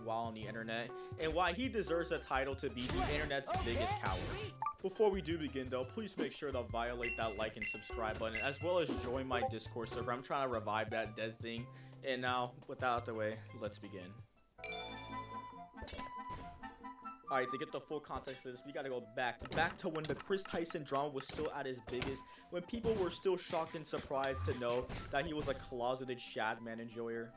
while on the internet, and why he deserves a title to be the internet's biggest coward. Before we do begin though, please make sure to violate that like and subscribe button, as well as join my Discord server. I'm trying to revive that dead thing. And now, with that out of the way, let's begin. Alright, to get the full context of this, we gotta go back to when the Chris Tyson drama was still at its biggest, when people were still shocked and surprised to know that he was a closeted Shadman enjoyer.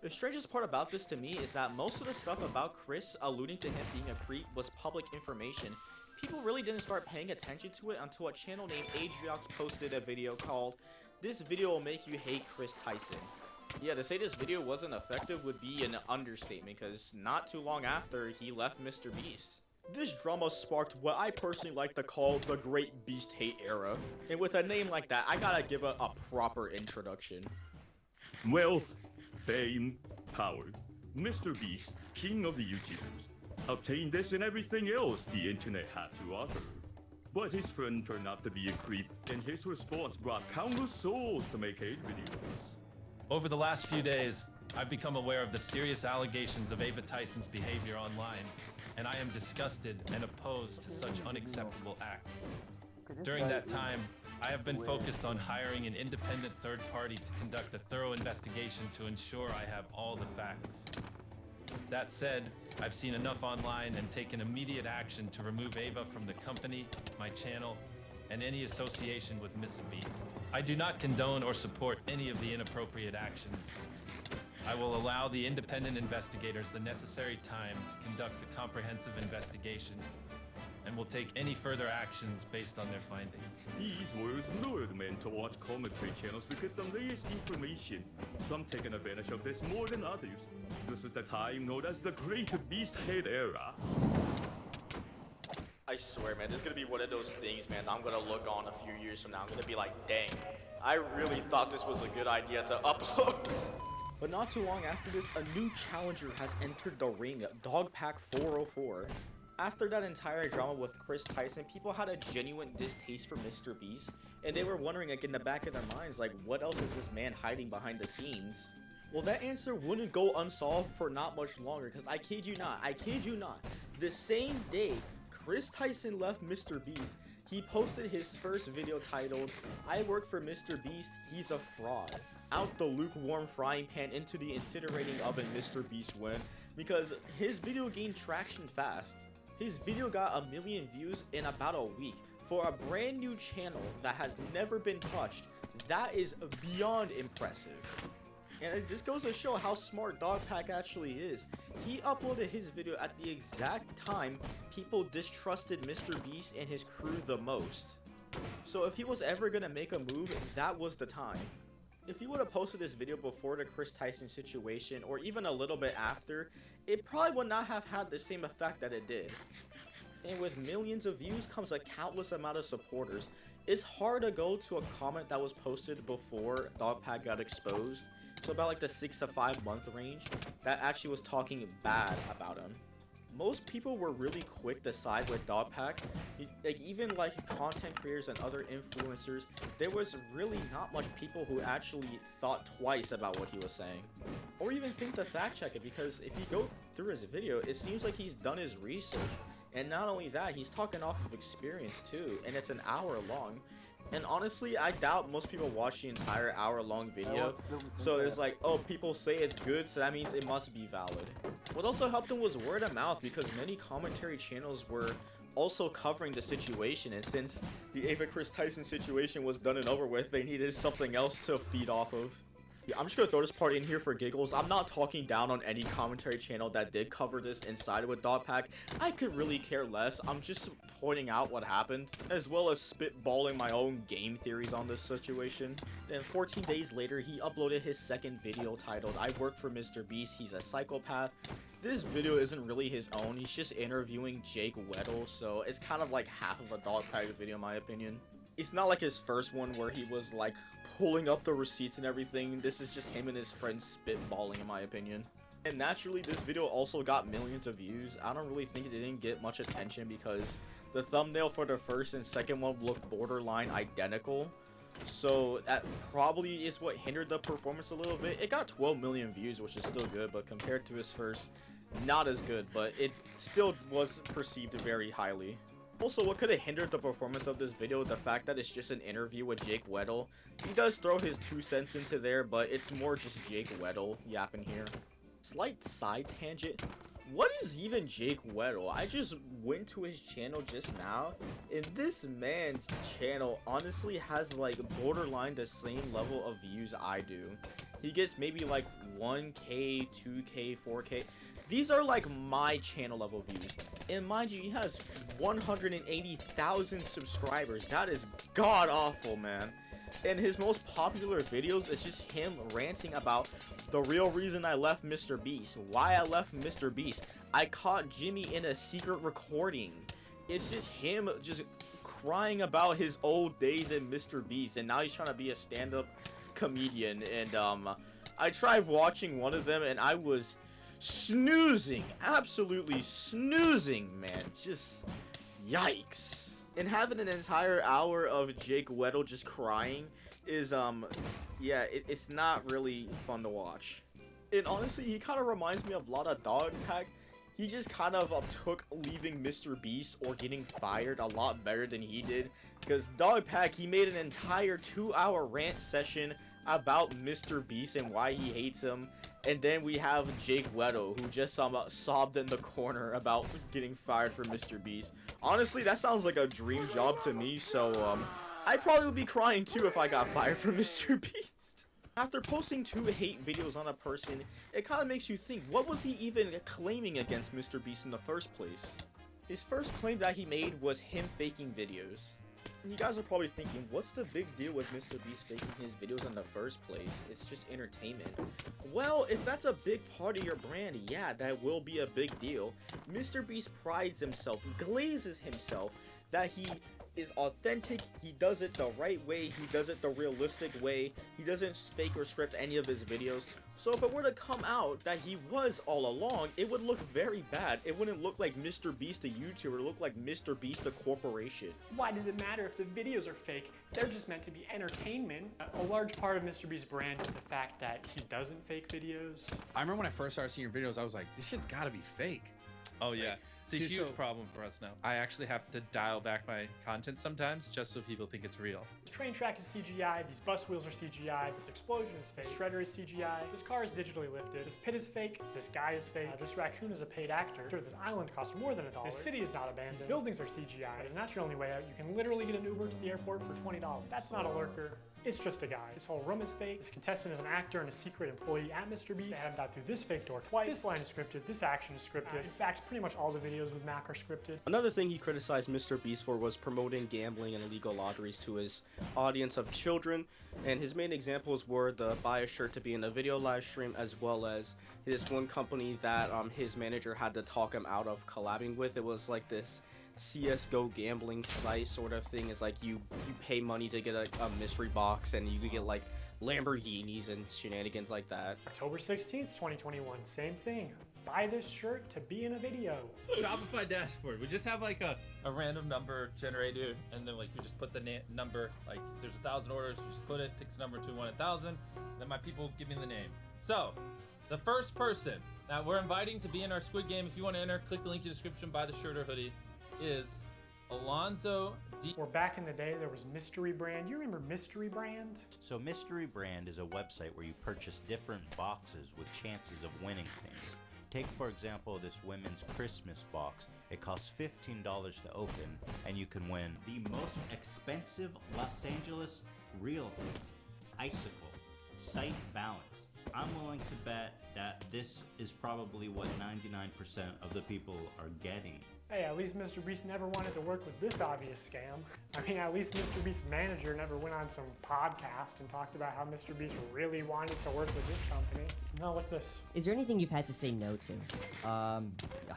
The strangest part about this to me is that most of the stuff about Chris alluding to him being a creep was public information. People really didn't start paying attention to it until a channel named Adriox posted a video called "This Video Will Make You Hate Chris Tyson." Yeah, to say this video wasn't effective would be an understatement, because not too long after, he left Mr. Beast. This drama sparked what I personally like to call the Great Beast Hate Era. And with a name like that, I gotta give it a proper introduction. Wealth, fame, power. Mr. Beast, king of the YouTubers, obtained this and everything else the internet had to offer. But his friend turned out to be a creep, and his response brought countless souls to make hate videos. Over the last few days, I've become aware of the serious allegations of Ava Tyson's behavior online, and I am disgusted and opposed to such unacceptable acts. During that time, I have been focused on hiring an independent third party to conduct a thorough investigation to ensure I have all the facts. That said, I've seen enough online and taken immediate action to remove Ava from the company, my channel, and any association with Mr. Beast. I do not condone or support any of the inappropriate actions. I will allow the independent investigators the necessary time to conduct a comprehensive investigation, and will take any further actions based on their findings. These lawyers lured men to watch commentary channels to get the latest information, some taking advantage of this more than others. This is the time known as the Great Beast Hate Era. I swear, man, this is gonna be one of those things, man, I'm gonna look on a few years from now. I'm gonna be like, dang, I really thought this was a good idea to upload. But not too long after this, a new challenger has entered the ring, Dogpack 404. After that entire drama with Chris Tyson, people had a genuine distaste for Mr. Beast, and they were wondering, like, in the back of their minds, like, what else is this man hiding behind the scenes? Well, that answer wouldn't go unsolved for not much longer, because I kid you not, the same day Chris Tyson left Mr. Beast, he posted his first video titled, "I work for Mr. Beast, he's a fraud." Out the lukewarm frying pan into the incinerating oven Mr. Beast went, because his video gained traction fast. His video got 1 million views in about a week. For a brand new channel that has never been touched, that is beyond impressive. And this goes to show how smart Dogpack actually is. He uploaded his video at the exact time people distrusted Mr. Beast and his crew the most. So if he was ever gonna make a move, that was the time. If he would have posted this video before the Chris Tyson situation, or even a little bit after, it probably would not have had the same effect that it did. And with millions of views comes a countless amount of supporters. It's hard to go to a comment that was posted before Dogpack got exposed, so about like the 6 to 5 month range, that actually was talking bad about him. Most people were really quick to side with Dogpack. Like, even like content creators and other influencers, there was really not much people who actually thought twice about what he was saying, or even think to fact check it, because if you go through his video, it seems like he's done his research. And not only that, he's talking off of experience too, and it's an hour long. And honestly, I doubt most people watch the entire hour-long video. So it's like, oh, people say it's good, so that means it must be valid. What also helped him was word of mouth, because many commentary channels were also covering the situation, and since the Ava Chris Tyson situation was done and over with, they needed something else to feed off of. Yeah, I'm just gonna throw this part in here for giggles. I'm not talking down on any commentary channel that did cover this and sided with Dogpack. I could really care less. I'm just pointing out what happened, as well as spitballing my own game theories on this situation. Then 14 days later, he uploaded his second video titled, "I work for Mr. Beast, he's a psychopath." This video isn't really his own. He's just interviewing Jake Weddle, so it's kind of like half of a Dogpack video in my opinion. It's not like his first one where he was like pulling up the receipts and everything. This is just him and his friends spitballing in my opinion. And naturally, this video also got millions of views. I don't really think it didn't get much attention because the thumbnail for the first and second one looked borderline identical. So that probably is what hindered the performance a little bit. It got 12 million views, which is still good, but compared to his first, not as good, but it still was perceived very highly. Also, what could have hindered the performance of this video, the fact that it's just an interview with Jake Weddle. He does throw his 2 cents into there, but it's more just Jake Weddle yapping here. Slight side tangent. What is even Jake Weddle? I just went to his channel just now, and this man's channel honestly has like borderline the same level of views I do. He gets maybe like 1k, 2k, 4k. These are like my channel level views. And mind you, he has 180,000 subscribers. That is god awful, man. And his most popular videos is just him ranting about the real reason I left Mr. Beast, why I left Mr. Beast. I caught Jimmy in a secret recording. It's just him just crying about his old days in Mr. Beast, and now he's trying to be a stand-up comedian. And I tried watching one of them, and I was snoozing, absolutely snoozing, man. Just yikes. And having an entire hour of Jake Weddle just crying is yeah, it's not really fun to watch. And honestly, he kind of reminds me of a lot of Dog Pack. He just kind of took leaving Mr. Beast or getting fired a lot better than he did, because Dog Pack, he made an entire 2-hour rant session about Mr. Beast and why he hates him. And then we have Jake Weddle, who just sobbed in the corner about getting fired from Mr. Beast. Honestly, that sounds like a dream job to me, so I'd probably would be crying too if I got fired from Mr. Beast. After posting 2 hate videos on a person, it kind of makes you think, what was he even claiming against Mr. Beast in the first place? His first claim that he made was him faking videos. And you guys are probably thinking, what's the big deal with Mr. Beast faking his videos in the first place? It's just entertainment. Well, if that's a big part of your brand, yeah, that will be a big deal. Mr. Beast prides himself, glazes himself, that he is authentic, he does it the right way, he does it the realistic way, he doesn't fake or script any of his videos. So if it were to come out that he was all along, it would look very bad. It wouldn't look like Mr. Beast a YouTuber, it would look like Mr. Beast a corporation. Why does it matter if the videos are fake? They're just meant to be entertainment. A large part of Mr. Beast's brand is the fact that he doesn't fake videos. I remember when I first started seeing your videos, I was like, this shit's gotta be fake. Oh yeah. It's a Dude, huge so- problem for us now. I actually have to dial back my content sometimes just so people think it's real. This train track is CGI, these bus wheels are CGI, this explosion is fake, this shredder is CGI, this car is digitally lifted, this pit is fake, this guy is fake, this raccoon is a paid actor, this island costs more than $1, this city is not abandoned, these buildings are CGI, and that's your only way out. You can literally get an Uber to the airport for $20. That's not a lurker. It's just a guy. This whole room is fake. This contestant is an actor and a secret employee at Mr. Beast. They haven't got through this fake door twice. This line is scripted. This action is scripted. In fact, pretty much all the videos with Mac are scripted. Another thing he criticized Mr. Beast for was promoting gambling and illegal lotteries to his audience of children, and his main examples were the buy a shirt to be in a video live stream, as well as this one company that his manager had to talk him out of collabing with. It was like this CSGO gambling site sort of thing. Is like you pay money to get a mystery box, and you could get like Lamborghinis and shenanigans like that. October 16th, 2021, same thing. Buy this shirt to be in a video. Shopify dashboard. We just have like a random number generator, and then like we just put the number, like there's 1,000 orders, we just put it, picks number to 1,000, then my people give me the name. So the first person that we're inviting to be in our Squid Game, if you want to enter, click the link in the description, buy the shirt or hoodie, is Alonzo D. Or back in the day, there was Mystery Brand. You remember Mystery Brand? So Mystery Brand is a website where you purchase different boxes with chances of winning things. Take for example this women's Christmas box. It costs $15 to open, and you can win the most expensive Los Angeles real icicle, Sight Balance. I'm willing to bet that this is probably what 99% of the people are getting. Hey, at least Mr. Beast never wanted to work with this obvious scam. I mean, at least Mr. Beast's manager never went on some podcast and talked about how Mr. Beast really wanted to work with this company. No, what's this? Is there anything you've had to say no to? Yeah,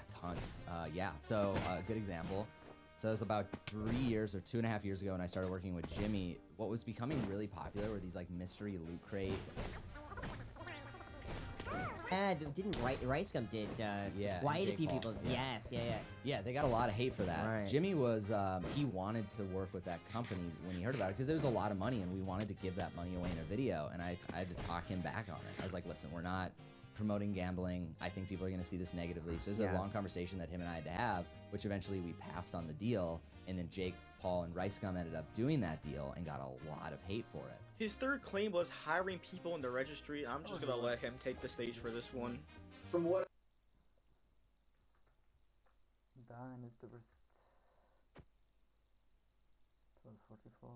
tons. Yeah, so a good example. So it was about 3 years or 2.5 years ago when I started working with Jimmy. What was becoming really popular were these like mystery loot crate. Didn't Rice Gum did Yeah, quite a Jake few Paul, people. yeah. Yes, yeah. Yeah, they got a lot of hate for that. Right. Jimmy was, he wanted to work with that company when he heard about it because it was a lot of money and we wanted to give that money away in a video, and I had to talk him back on it. I was like, listen, we're not promoting gambling. I think people are going to see this negatively. So this is a long conversation that him and I had to have, which eventually we passed on the deal. And then Jake, Paul, and Rice Gum ended up doing that deal and got a lot of hate for it. His third claim was hiring people in the registry. I'm just gonna let him take the stage for this one. From what? Dine is the best. 12:44.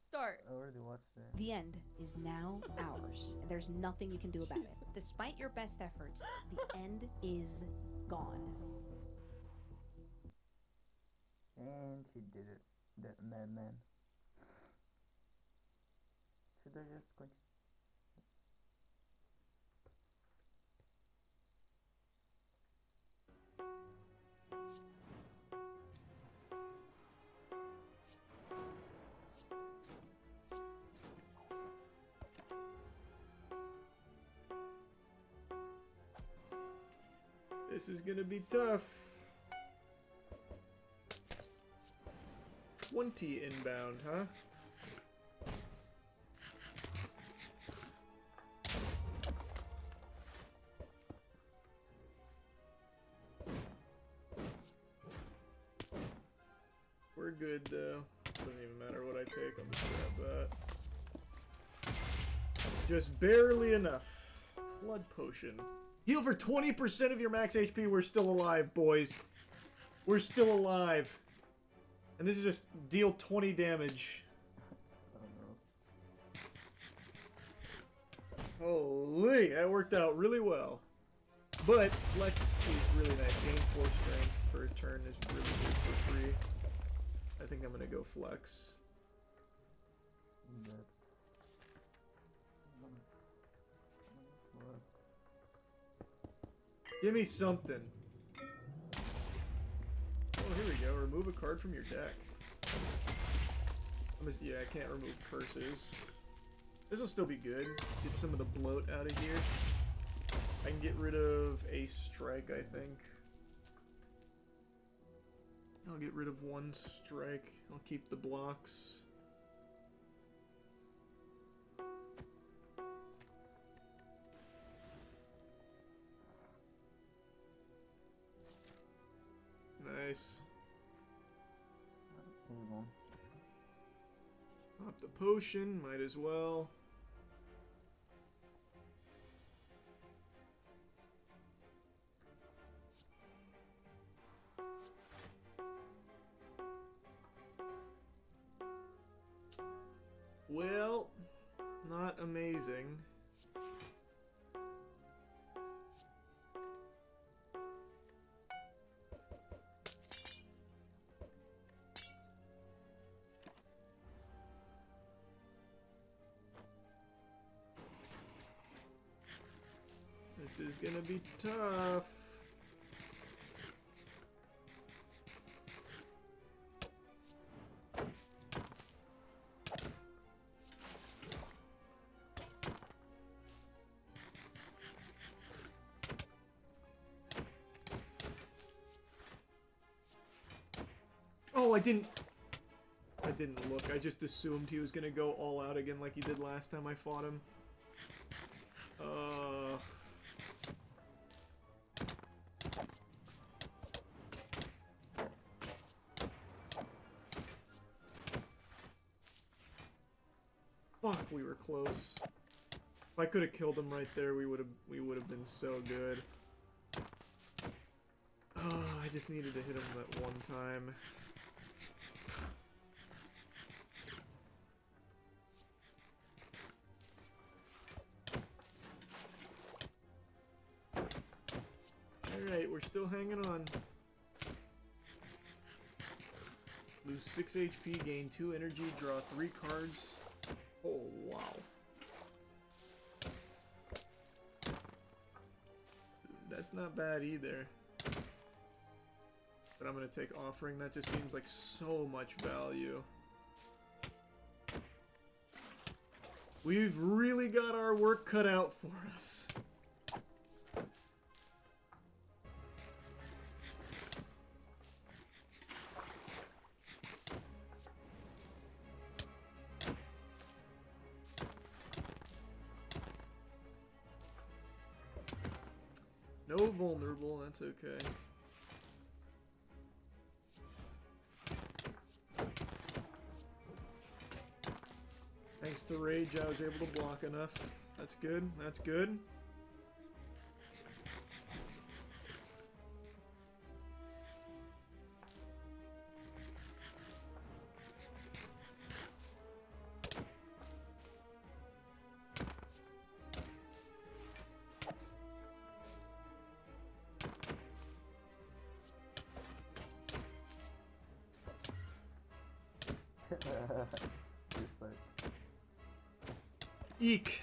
Start. I already watched it. The end is now ours, and there's nothing you can do about it. Despite your best efforts, the end is gone. And he did it. That madman. Should I just continue? This is gonna be tough. 20 inbound, huh? We're good though. Doesn't even matter what I take, I'll just grab that. Just barely enough. Blood potion. Heal for 20% of your max HP. We're still alive, boys. We're still alive. And this is just deal 20 damage. Holy, that worked out really well. But flex is really nice. Gain 4 strength for a turn is really good for free. I think I'm gonna go flex. Give me something. Oh, here we go. Remove a card from your deck. Yeah, I can't remove curses. This will still be good. Get some of the bloat out of here. I can get rid of a strike, I think. I'll get rid of 1 strike. I'll keep the blocks. Nice. Pop the potion, might as well. Well, not amazing. This is gonna be tough. Oh, I didn't look. I just assumed he was gonna go all out again like he did last time I fought him. Fuck, we were close. If I could have killed him right there, we would have been so good. Oh, I just needed to hit him that one time. Alright, we're still hanging on. Lose 6 HP, gain 2 energy, draw 3 cards. Oh, wow. That's not bad either. But I'm gonna take offering. That just seems like so much value. We've really got our work cut out for us. No vulnerable, that's okay. Thanks to Rage, I was able to block enough. That's good, that's good. Eek.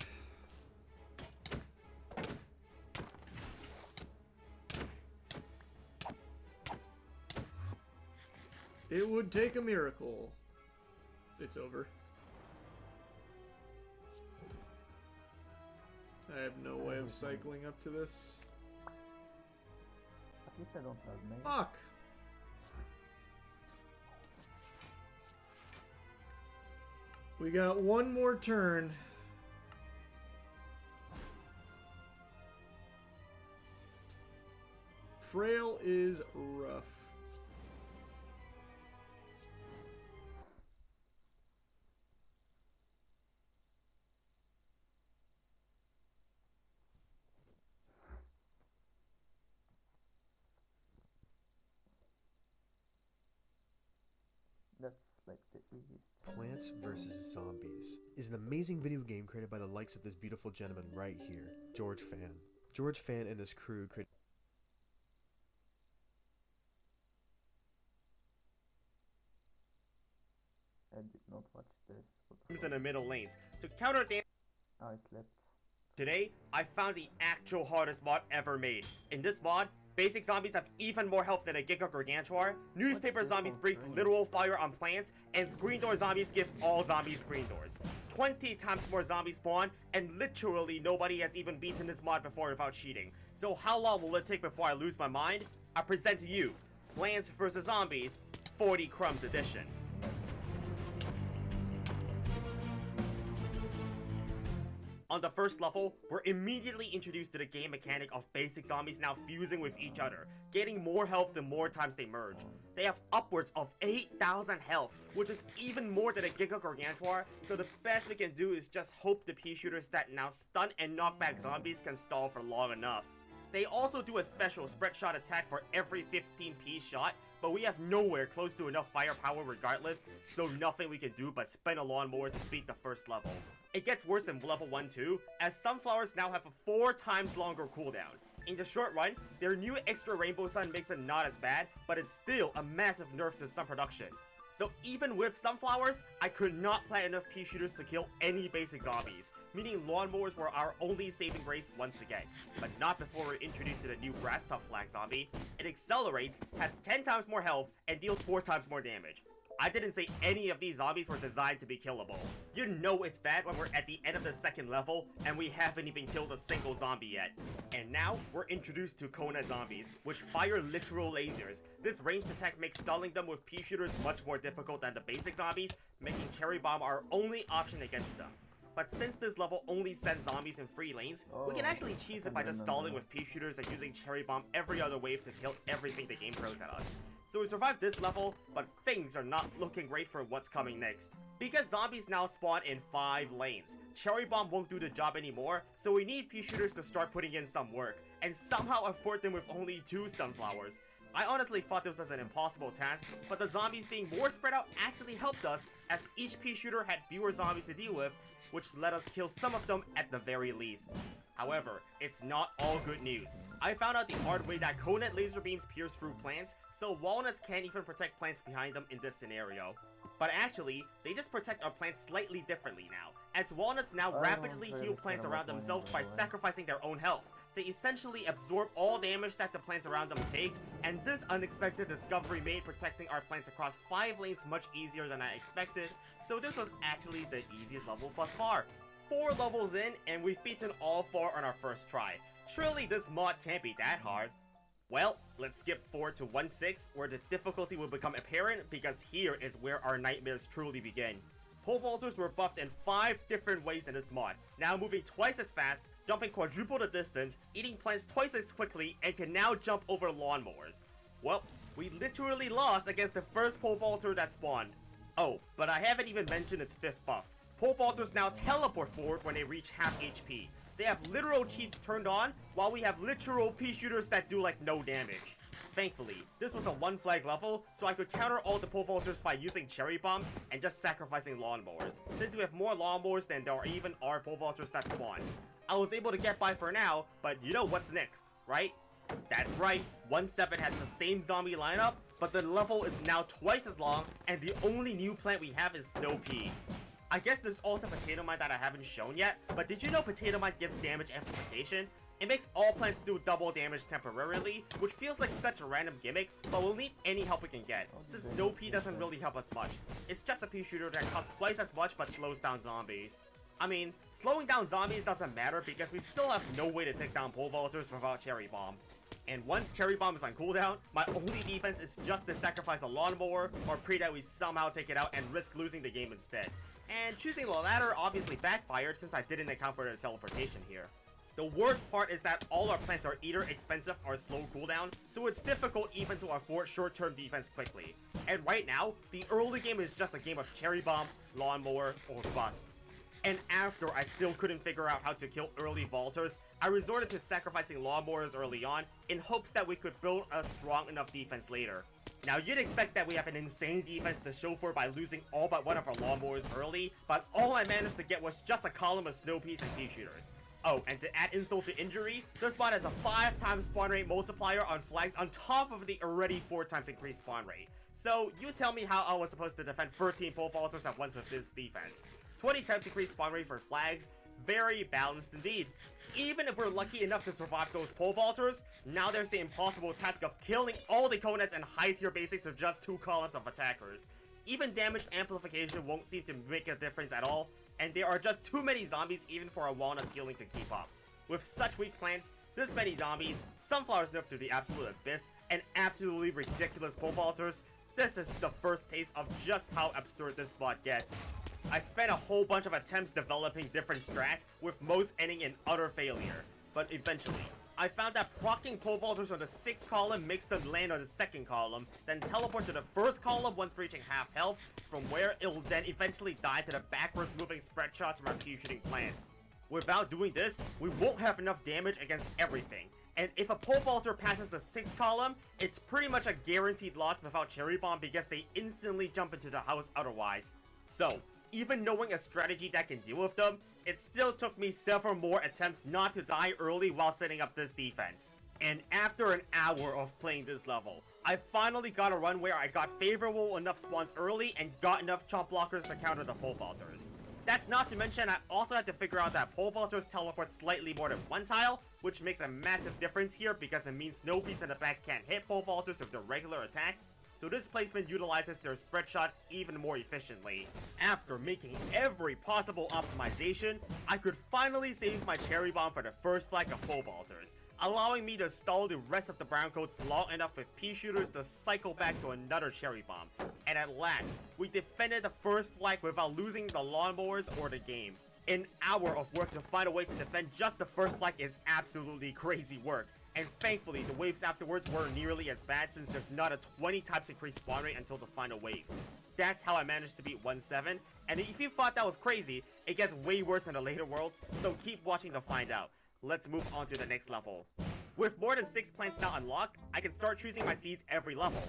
It would take a miracle. It's over. I have no way of cycling up to this. At least I don't have mail. Fuck! We got one more turn. Frail is rough. That's like the easiest. Plants vs. Zombies is an amazing video game created by the likes of this beautiful gentleman right here, George Fan. George Fan and his crew created I did not watch this. in the middle lanes to counter damage. Oh, I slept. Today, I found the actual hardest mod ever made. In this mod, basic zombies have even more health than a Giga Gargantuar, newspaper zombies breathe literal fire on plants, and screen door zombies give all zombies screen doors. 20 times more zombies spawn, and literally nobody has even beaten this mod before without cheating. So how long will it take before I lose my mind? I present to you, Plants vs. Zombies, 40 Crumbs Edition. On the first level, we're immediately introduced to the game mechanic of basic zombies now fusing with each other, getting more health the more times they merge. They have upwards of 8,000 health, which is even more than a Giga Gargantuar, so the best we can do is just hope the pea shooters that now stun and knock back zombies can stall for long enough. They also do a special spread shot attack for every 15 piece shot, but we have nowhere close to enough firepower regardless, so nothing we can do but spin a lawnmower to beat the first level. It gets worse in level 1 too, as sunflowers now have a 4 times longer cooldown. In the short run, their new extra rainbow sun makes it not as bad, but it's still a massive nerf to sun production. So even with sunflowers, I could not plant enough pea shooters to kill any basic zombies, meaning lawnmowers were our only saving grace once again. But not before we're introduced to the new grass tough flag zombie. It accelerates, has 10 times more health, and deals 4 times more damage. I didn't say any of these zombies were designed to be killable. You know it's bad when we're at the end of the second level and we haven't even killed a single zombie yet. And now we're introduced to Kona zombies, which fire literal lasers. This ranged attack makes stalling them with pea shooters much more difficult than the basic zombies, making Cherry Bomb our only option against them. But since this level only sends zombies in free lanes, we can actually cheese it by just stalling with pea shooters and using Cherry Bomb every other wave to kill everything the game throws at us. So we survived this level, but things are not looking great for what's coming next. Because zombies now spawn in 5 lanes, Cherry Bomb won't do the job anymore, so we need pea shooters to start putting in some work, and somehow afford them with only 2 sunflowers. I honestly thought this was an impossible task, but the zombies being more spread out actually helped us, as each pea shooter had fewer zombies to deal with, which let us kill some of them at the very least. However, it's not all good news. I found out the hard way that Conet laser beams pierce through plants, so walnuts can't even protect plants behind them in this scenario. But actually, they just protect our plants slightly differently now, as walnuts now rapidly heal plants around themselves by sacrificing their own health. They essentially absorb all damage that the plants around them take, and this unexpected discovery made protecting our plants across 5 lanes much easier than I expected, so this was actually the easiest level thus far. 4 levels in, and we've beaten all 4 on our first try. Surely this mod can't be that hard. Well, let's skip forward to 1.6, where the difficulty will become apparent, because here is where our nightmares truly begin. Pole vaulters were buffed in 5 different ways in this mod, now moving twice as fast, jumping quadruple the distance, eating plants twice as quickly, and can now jump over lawnmowers. Well, we literally lost against the first pole vaulter that spawned. Oh, but I haven't even mentioned its 5th buff. Pole vaulters now teleport forward when they reach half HP. They have literal cheats turned on, while we have literal pea shooters that do like no damage. Thankfully, this was a 1 flag level, so I could counter all the pole vaulters by using cherry bombs and just sacrificing lawnmowers, since we have more lawnmowers than there even are pole vaulters that spawn. I was able to get by for now, but you know what's next, right? That's right, 1-7 has the same zombie lineup, but the level is now twice as long, and the only new plant we have is Snow Pea. I guess there's also Potato Mine that I haven't shown yet, but did you know Potato Mine gives damage amplification? It makes all plants do double damage temporarily, which feels like such a random gimmick, but we'll need any help we can get, since Snow Pea doesn't really help us much. It's just a pea shooter that costs twice as much but slows down zombies. I mean, slowing down zombies doesn't matter because we still have no way to take down pole vaulters without Cherry Bomb. And once Cherry Bomb is on cooldown, my only defense is just to sacrifice a lawnmower or pray that we somehow take it out and risk losing the game instead. And choosing the latter obviously backfired since I didn't account for the teleportation here. The worst part is that all our plants are either expensive or slow cooldown, so it's difficult even to afford short-term defense quickly. And right now, the early game is just a game of Cherry Bomb, Lawnmower, or Bust. And after I still couldn't figure out how to kill early vaulters, I resorted to sacrificing lawnmowers early on in hopes that we could build a strong enough defense later. Now you'd expect that we have an insane defense to show for by losing all but one of our lawnmowers early, but all I managed to get was just a column of snow peas and pea shooters. Oh, and to add insult to injury, this mod has a 5x spawn rate multiplier on flags on top of the already 4x increased spawn rate. So you tell me how I was supposed to defend 13 pole vaulters at once with this defense. 20x increased spawn rate for flags, very balanced indeed. Even if we're lucky enough to survive those pole vaulters, now there's the impossible task of killing all the Conets and high tier basics with just 2 columns of attackers. Even damage amplification won't seem to make a difference at all, and there are just too many zombies even for a Walnut's healing to keep up. With such weak plants, this many zombies, Sunflower's nerfed to the absolute abyss, and absolutely ridiculous pole vaulters, this is the first taste of just how absurd this mod gets. I spent a whole bunch of attempts developing different strats, with most ending in utter failure. But eventually, I found that proccing pole vaulters on the 6th column makes them land on the 2nd column, then teleport to the 1st column once reaching half health, from where it'll then eventually die to the backwards moving spread shots from our few shooting plants. Without doing this, we won't have enough damage against everything. And if a pole vaulter passes the 6th column, it's pretty much a guaranteed loss without Cherry Bomb because they instantly jump into the house otherwise. So, even knowing a strategy that can deal with them, it still took me several more attempts not to die early while setting up this defense. And after an hour of playing this level, I finally got a run where I got favorable enough spawns early and got enough chomp blockers to counter the pole vaulters. That's not to mention I also had to figure out that pole vaulters teleport slightly more than 1 tile, which makes a massive difference here because it means snow peas in the back can't hit pole vaulters with their regular attack, so this placement utilizes their spread shots even more efficiently. After making every possible optimization, I could finally save my Cherry Bomb for the first flag of pole vaulters, allowing me to stall the rest of the brown coats long enough with pea shooters to cycle back to another Cherry Bomb. And at last, we defended the first flag without losing the lawnmowers or the game. An hour of work to find a way to defend just the first flag is absolutely crazy work. And thankfully, the waves afterwards weren't nearly as bad since there's not a 20x increased spawn rate until the final wave. That's how I managed to beat 1-7, and if you thought that was crazy, it gets way worse in the later worlds, so keep watching to find out. Let's move on to the next level. With more than 6 plants now unlocked, I can start choosing my seeds every level.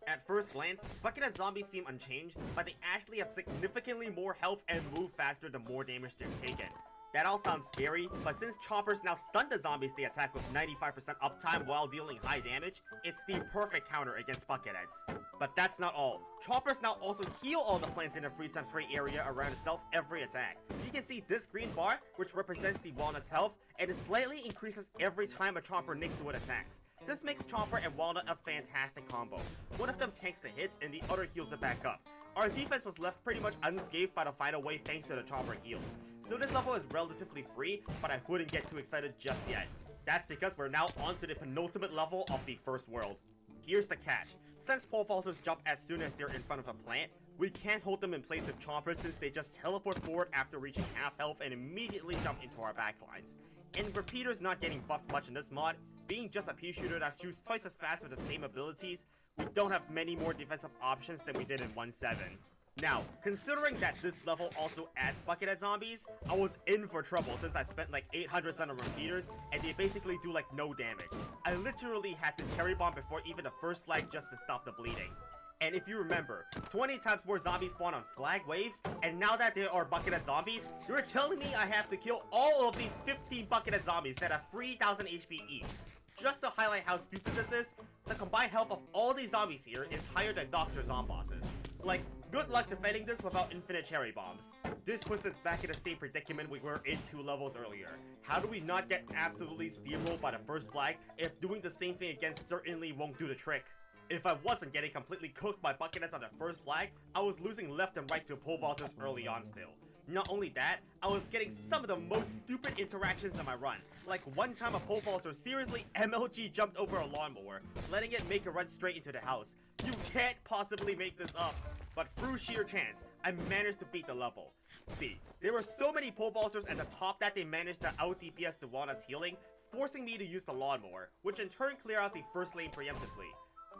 At first glance, Buckethead zombies seem unchanged, but they actually have significantly more health and move faster the more damage they've taken. That all sounds scary, but since choppers now stun the zombies they attack with 95% uptime while dealing high damage, it's the perfect counter against bucketheads. But that's not all. Choppers now also heal all the plants in the 3x free area around itself every attack. You can see this green bar, which represents the Walnut's health, and it slightly increases every time a chomper next to it attacks. This makes Chomper and Walnut a fantastic combo. One of them tanks the hits and the other heals it back up. Our defense was left pretty much unscathed by the final wave thanks to the Chomper heals. So this level is relatively free, but I wouldn't get too excited just yet. That's because we're now on to the penultimate level of the first world. Here's the catch. Since pole vaulters jump as soon as they're in front of a plant, we can't hold them in place with chompers since they just teleport forward after reaching half health and immediately jump into our backlines. and repeaters not getting buffed much in this mod, being just a pea shooter that shoots twice as fast with the same abilities, we don't have many more defensive options than we did in 1.7. Now, considering that this level also adds buckethead zombies, I was in for trouble since I spent like 800 on repeaters and they basically do like no damage. I literally had to cherry bomb before even the first flag just to stop the bleeding. And if you remember, 20 times more zombies spawn on flag waves, and now that there are buckethead zombies, you're telling me I have to kill all of these 15 buckethead zombies that have 3000 HP each. Just to highlight how stupid this is, the combined health of all these zombies here is higher than Dr. Zombosses. Like, good luck defending this without infinite cherry bombs. This puts us back in the same predicament we were in 2 levels earlier. How do we not get absolutely steamrolled by the first flag if doing the same thing again certainly won't do the trick? If I wasn't getting completely cooked by bucketheads on the first flag, I was losing left and right to pole vaulters early on still. Not only that, I was getting some of the most stupid interactions in my run. Like one time a pole vaulter seriously MLG jumped over a lawnmower, letting it make a run straight into the house. You can't possibly make this up. But through sheer chance, I managed to beat the level. See, there were so many pole vaulters at the top that they managed to out DPS the Walnut's healing, forcing me to use the lawnmower, which in turn cleared out the first lane preemptively.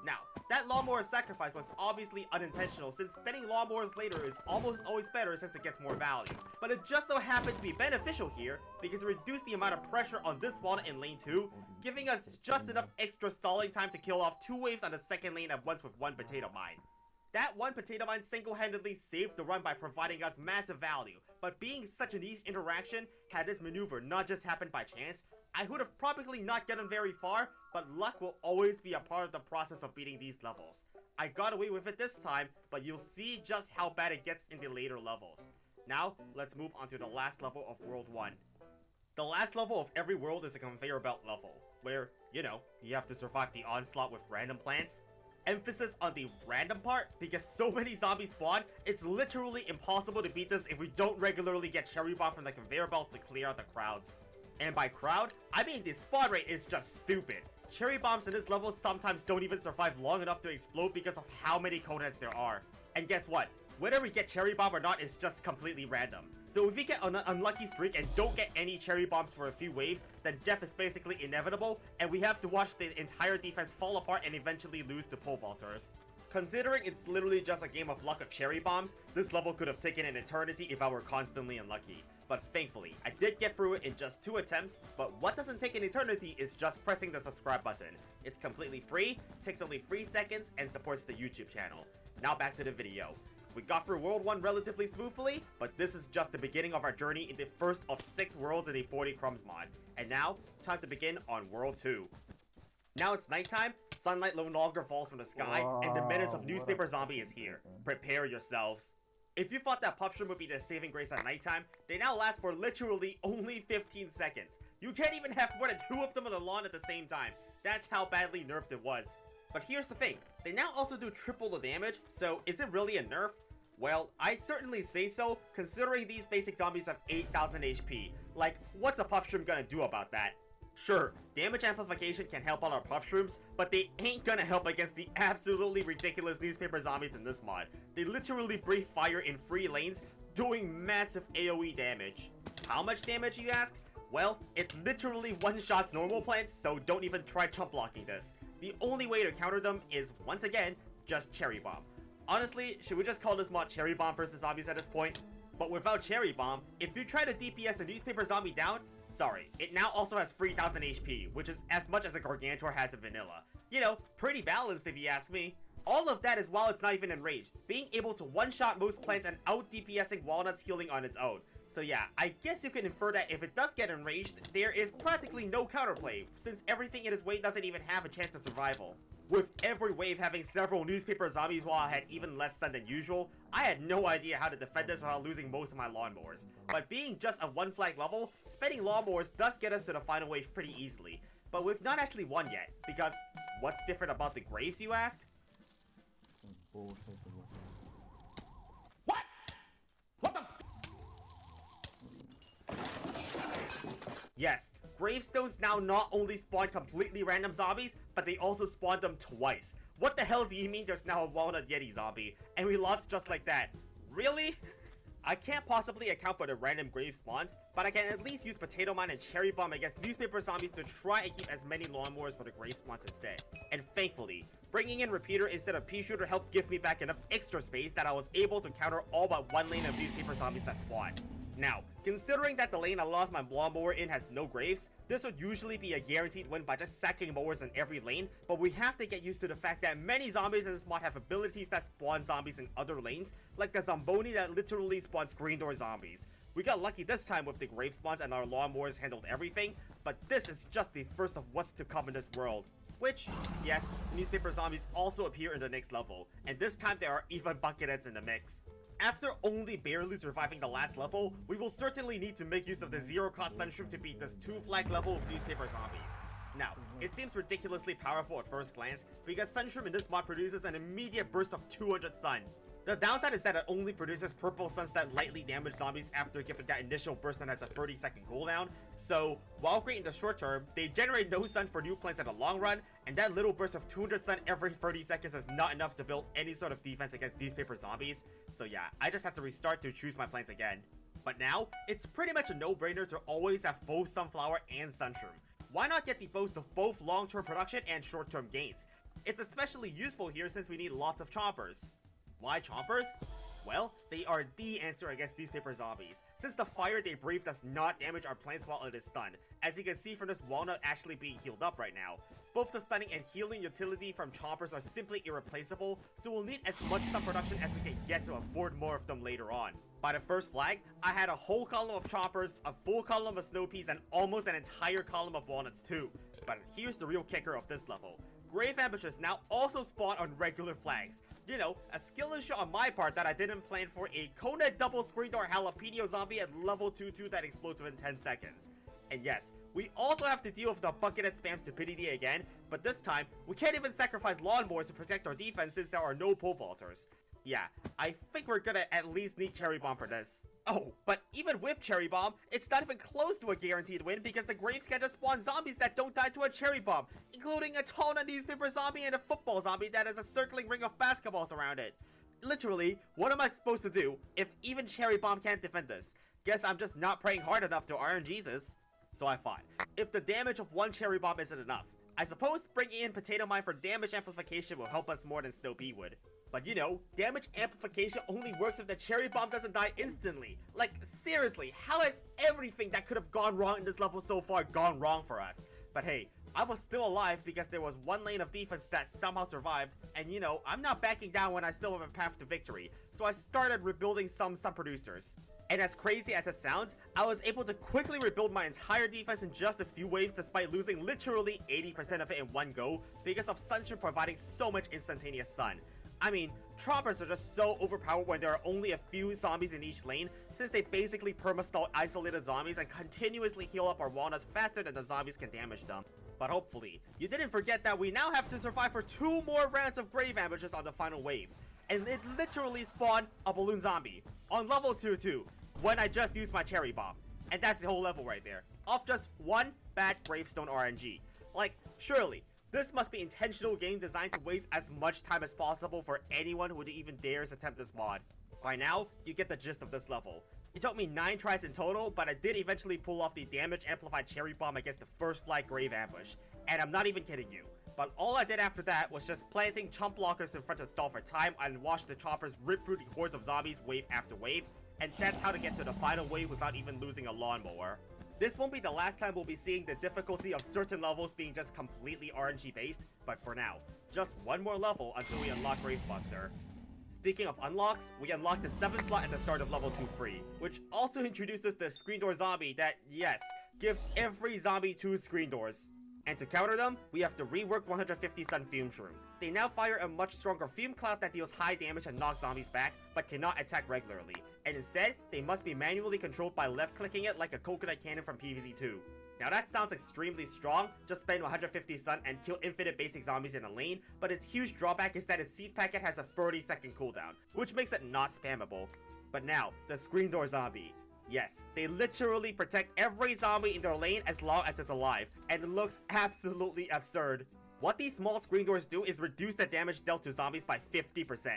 Now, that lawnmower sacrifice was obviously unintentional since spending lawnmowers later is almost always better since it gets more value. But it just so happened to be beneficial here because it reduced the amount of pressure on this Walnut in lane 2, giving us just enough extra stalling time to kill off 2 waves on the second lane at once with 1 potato mine. That 1 potato mine single-handedly saved the run by providing us massive value, but being such a niche interaction, had this maneuver not just happened by chance, I would have probably not gotten very far, but luck will always be a part of the process of beating these levels. I got away with it this time, but you'll see just how bad it gets in the later levels. Now, let's move on to the last level of World 1. The last level of every world is a conveyor belt level, where, you know, you have to survive the onslaught with random plants. Emphasis on the random part, because so many zombies spawn, it's literally impossible to beat this if we don't regularly get cherry bomb from the conveyor belt to clear out the crowds. And by crowd, I mean the spawn rate is just stupid. Cherry bombs in this level sometimes don't even survive long enough to explode because of how many coneheads there are. And guess what? Whether we get cherry bomb or not is just completely random. So if we get an unlucky streak and don't get any cherry bombs for a few waves, then death is basically inevitable, and we have to watch the entire defense fall apart and eventually lose to pole vaulters. Considering it's literally just a game of luck of cherry bombs, this level could have taken an eternity if I were constantly unlucky. But thankfully, I did get through it in just 2 attempts, but what doesn't take an eternity is just pressing the subscribe button. It's completely free, takes only 3 seconds, and supports the YouTube channel. Now back to the video. We got through World 1 relatively smoothly, but this is just the beginning of our journey in the first of 6 worlds in the 40 Crumbs mod. And now, time to begin on World 2. Now it's nighttime, sunlight no longer falls from the sky, and the menace of newspaper zombie is here. Prepare yourselves. If you thought that Puffshroom would be the saving grace at nighttime, they now last for literally only 15 seconds. You can't even have more than 2 of them on the lawn at the same time. That's how badly nerfed it was. But here's the thing, they now also do triple the damage, so is it really a nerf? Well, I'd certainly say so, considering these basic zombies have 8000 HP. Like, what's a Puffshroom gonna do about that? Sure, damage amplification can help out our Puffshrooms, but they ain't gonna help against the absolutely ridiculous newspaper zombies in this mod. They literally breathe fire in 3 lanes, doing massive AoE damage. How much damage, you ask? Well, it literally one-shots normal plants, so don't even try chump blocking this. The only way to counter them is, once again, just Cherry Bomb. Honestly, should we just call this mod Cherry Bomb versus zombies at this point? But without Cherry Bomb, if you try to DPS a newspaper zombie down, sorry, it now also has 3000 HP, which is as much as a Gargantuar has in vanilla. You know, pretty balanced if you ask me. All of that is while it's not even enraged, being able to one-shot most plants and out-DPSing Walnut's healing on its own. So yeah, I guess you can infer that if it does get enraged, there is practically no counterplay, since everything in its way doesn't even have a chance of survival. With every wave having several newspaper zombies while I had even less sun than usual, I had no idea how to defend this without losing most of my lawnmowers. But being just a 1 flag level, spending lawnmowers does get us to the final wave pretty easily. But we've not actually won yet, because what's different about the graves, you ask? What? What the Yes, gravestones now not only spawn completely random zombies, but they also spawn them twice. What the hell do you mean there's now a Walnut Yeti zombie, and we lost just like that? Really? I can't possibly account for the random grave spawns, but I can at least use Potato Mine and Cherry Bomb against newspaper zombies to try and keep as many lawnmowers for the grave spawns instead. And thankfully, bringing in Repeater instead of Pea Shooter helped give me back enough extra space that I was able to counter all but one lane of newspaper zombies that spawned. Now, considering that the lane I lost my lawnmower in has no graves, this would usually be a guaranteed win by just sacking mowers in every lane, but we have to get used to the fact that many zombies in this mod have abilities that spawn zombies in other lanes, like the Zomboni that literally spawns screen door zombies. We got lucky this time with the grave spawns and our lawnmowers handled everything, but this is just the first of what's to come in this world. Which, yes, newspaper zombies also appear in the next level, and this time there are even bucketheads in the mix. After only barely surviving the last level, we will certainly need to make use of the zero-cost Sunshroom to beat this 2-flag level of newspaper zombies. Now, it seems ridiculously powerful at first glance, because Sunshroom in this mod produces an immediate burst of 200 sun. The downside is that it only produces purple suns that lightly damage zombies after giving that initial burst that has a 30-second cooldown, so while great in the short term, they generate no sun for new plants in the long run, and that little burst of 200 sun every 30 seconds is not enough to build any sort of defense against newspaper zombies, so yeah, I just have to restart to choose my plants again. But now, it's pretty much a no-brainer to always have both Sunflower and Sunshroom. Why not get the boast of both long-term production and short-term gains? It's especially useful here since we need lots of chompers. Why chompers? Well, they are the answer against newspaper zombies, since the fire they breathe does not damage our plants while it is stunned, as you can see from this walnut actually being healed up right now. Both the stunning and healing utility from chompers are simply irreplaceable, so we'll need as much sun production as we can get to afford more of them later on. By the first flag, I had a whole column of chompers, a full column of snow peas, and almost an entire column of walnuts too. But here's the real kicker of this level. Grave ambushes now also spawn on regular flags. You know, a skill issue on my part that I didn't plan for a Kona double screen door jalapeno zombie at level 2-2 that explodes within 10 seconds. And yes, we also have to deal with the buckethead spam stupidity again, but this time, we can't even sacrifice lawnmowers to protect our defense since there are no pole vaulters. Yeah, I think we're gonna at least need Cherry Bomb for this. Oh, but even with Cherry Bomb, it's not even close to a guaranteed win because the graves can just spawn zombies that don't die to a Cherry Bomb, including a Tona newspaper zombie and a football zombie that has a circling ring of basketballs around it. Literally, what am I supposed to do if even Cherry Bomb can't defend this? Guess I'm just not praying hard enough to RNGesus. So I thought, if the damage of one Cherry Bomb isn't enough, I suppose bringing in Potato Mine for damage amplification will help us more than Snow Pea would. But you know, damage amplification only works if the Cherry Bomb doesn't die instantly. Like, seriously, how has everything that could have gone wrong in this level so far gone wrong for us? But hey, I was still alive because there was one lane of defense that somehow survived, and you know, I'm not backing down when I still have a path to victory, so I started rebuilding some sun producers. And as crazy as it sounds, I was able to quickly rebuild my entire defense in just a few waves despite losing literally 80% of it in one go because of Sunshine providing so much instantaneous sun. I mean, chompers are just so overpowered when there are only a few zombies in each lane, since they basically perma-stall isolated zombies and continuously heal up our walnuts faster than the zombies can damage them. But hopefully, you didn't forget that we now have to survive for 2 more rounds of grave ambushes on the final wave. And it literally spawned a balloon zombie on level 2-2 when I just used my Cherry Bomb. And that's the whole level right there, off just one bad gravestone RNG. Like, surely, this must be intentional game design to waste as much time as possible for anyone who even dares attempt this mod. By now, you get the gist of this level. It took me 9 tries in total, but I did eventually pull off the damage amplified Cherry Bomb against the first flag grave ambush. And I'm not even kidding you. But all I did after that was just planting chump blockers in front to stall for time and watch the choppers rip through the hordes of zombies wave after wave, and that's how to get to the final wave without even losing a lawnmower. This won't be the last time we'll be seeing the difficulty of certain levels being just completely RNG based, but for now, just one more level until we unlock Gravebuster. Speaking of unlocks, we unlocked the 7th slot at the start of level 2 free, which also introduces the screen door zombie that, yes, gives every zombie 2 screen doors. And to counter them, we have to rework 150 Sun Fume Shroom. They now fire a much stronger fume cloud that deals high damage and knocks zombies back, but cannot attack regularly, and instead, they must be manually controlled by left-clicking it like a coconut cannon from PvZ2. Now that sounds extremely strong, just spend 150 sun and kill infinite basic zombies in a lane, but its huge drawback is that its seed packet has a 30-second cooldown, which makes it not spammable. But now, the screen door zombie. Yes, they literally protect every zombie in their lane as long as it's alive, and it looks absolutely absurd. What these small screen doors do is reduce the damage dealt to zombies by 50%.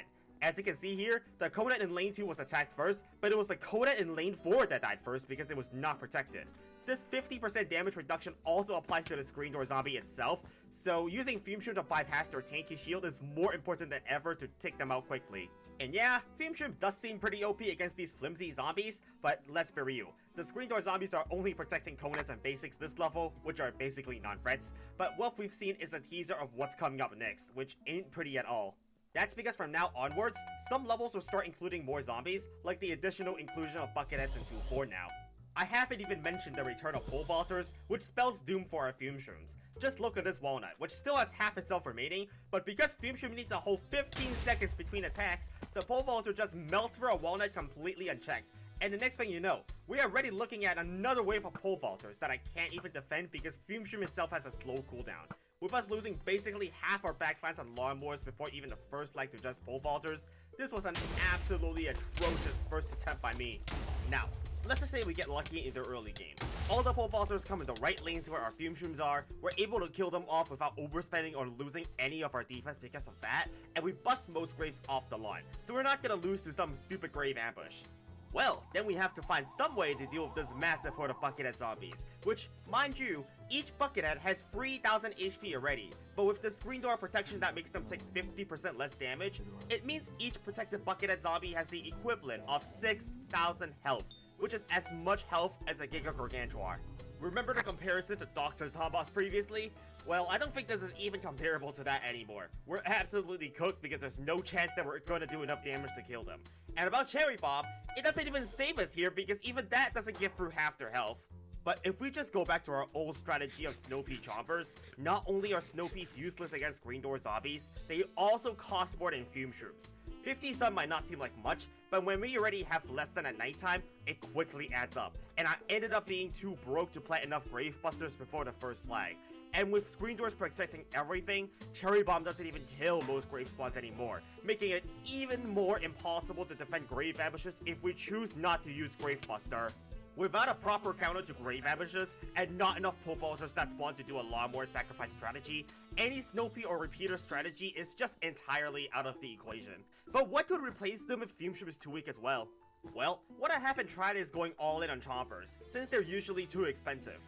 As you can see here, the Conet in lane 2 was attacked first, but it was the Conet in lane 4 that died first because it was not protected. This 50% damage reduction also applies to the Screen Door Zombie itself, so using Fume Shroom to bypass their tanky shield is more important than ever to take them out quickly. And yeah, Fume Shroom does seem pretty OP against these flimsy zombies, but let's be real. The Screen Door Zombies are only protecting Conets and Basics this level, which are basically non-threats, but what we've seen is a teaser of what's coming up next, which ain't pretty at all. That's because from now onwards, some levels will start including more zombies, like the additional inclusion of Bucketheads in 2.4 now. I haven't even mentioned the return of Pole Vaulters, which spells doom for our Fume Shrooms. Just look at this Walnut, which still has half its health remaining, but because Fume Shroom needs a whole 15 seconds between attacks, the Pole Vaulter just melts through a Walnut completely unchecked. And the next thing you know, we are already looking at another wave of Pole Vaulters that I can't even defend because Fume Shroom itself has a slow cooldown. With us losing basically half our backlines on Lawnmowers before even the first leg to just Pole Vaulters, this was an absolutely atrocious first attempt by me. Now, let's just say we get lucky in the early game. All the Pole Vaulters come in the right lanes where our Fume Shrooms are, we're able to kill them off without overspending or losing any of our defense because of that, and we bust most graves off the line, so we're not gonna lose to some stupid grave ambush. Well, then we have to find some way to deal with this massive horde of Buckethead zombies, which, mind you, each Buckethead has 3000 HP already, but with the Screen Door protection that makes them take 50% less damage, it means each protected Buckethead zombie has the equivalent of 6000 health, which is as much health as a Giga Gargantuar. Remember the comparison to Dr. Zomboss previously? Well, I don't think this is even comparable to that anymore. We're absolutely cooked because there's no chance that we're going to do enough damage to kill them. And about Cherry Bomb, it doesn't even save us here because even that doesn't get through half their health. But if we just go back to our old strategy of Snow Pea Chompers, not only are Snow Peas useless against Screen Door Zombies, they also cost more than Fume Shrooms. 50 sun might not seem like much, but when we already have less than at nighttime, it quickly adds up. And I ended up being too broke to plant enough Grave Busters before the first flag. And with Screen Doors protecting everything, Cherry Bomb doesn't even kill most Grave Spawns anymore, making it even more impossible to defend Grave Ambushes if we choose not to use Grave Buster. Without a proper counter to Grave Ambushes, and not enough Pole Vaulters that spawn to do a Lawnmower sacrifice strategy, any Snow Pea or Repeater strategy is just entirely out of the equation. But what could replace them if Fume Shroom is too weak as well? Well, what I haven't tried is going all in on Chompers, since they're usually too expensive.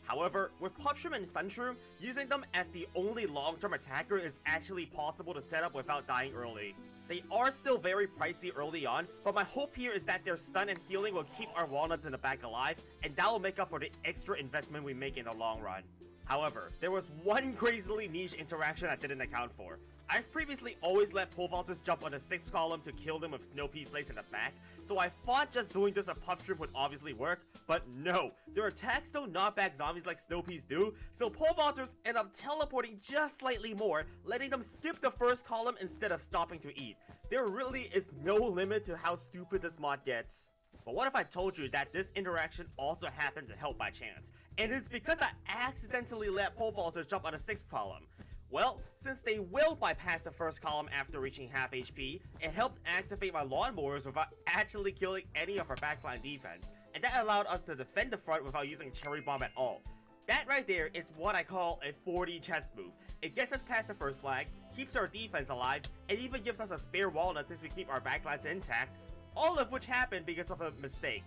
However, with Puff Shroom and Sun Shroom, using them as the only long-term attacker is actually possible to set up without dying early. They are still very pricey early on, but my hope here is that their stun and healing will keep our walnuts in the back alive, and that will make up for the extra investment we make in the long run. However, there was one crazily niche interaction I didn't account for. I've previously always let Pole Vaulters jump on the 6th column to kill them with Snow Peas placed in the back, so I thought just doing this with Puff Shroom would obviously work, but no, their attacks don't knock back zombies like Snow Peas do, so Pole Vaulters end up teleporting just slightly more, letting them skip the 1st column instead of stopping to eat. There really is no limit to how stupid this mod gets. But what if I told you that this interaction also happened to help by chance, and it's because I accidentally let Pole Vaulters jump on the 6th column? Well, since they will bypass the 1st column after reaching half HP, it helped activate my Lawnmowers without actually killing any of our backline defense, and that allowed us to defend the front without using Cherry Bomb at all. That right there is what I call a 4D chess move. It gets us past the 1st flag, keeps our defense alive, and even gives us a spare walnut since we keep our backlines intact, all of which happened because of a mistake.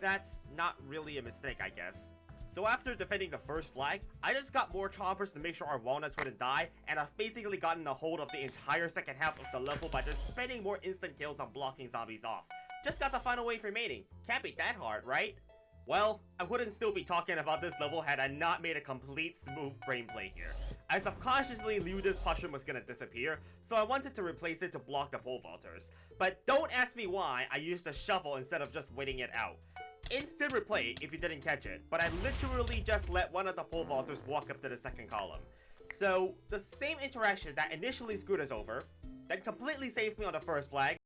That's not really a mistake, I guess. So after defending the 1st flag, I just got more Chompers to make sure our walnuts wouldn't die, and I've basically gotten a hold of the entire second half of the level by just spending more instant kills on blocking zombies off. Just got the final wave remaining. Can't be that hard, right? Well, I wouldn't still be talking about this level had I not made a complete smooth brain play here. I subconsciously knew this Puff Shroom was gonna disappear, so I wanted to replace it to block the Pole Vaulters. But don't ask me why I used a shovel instead of just waiting it out. Instant replay if you didn't catch it, but I literally just let one of the Pole Vaulters walk up to the 2nd column. So, the same interaction that initially screwed us over, then completely saved me on the 1st flag,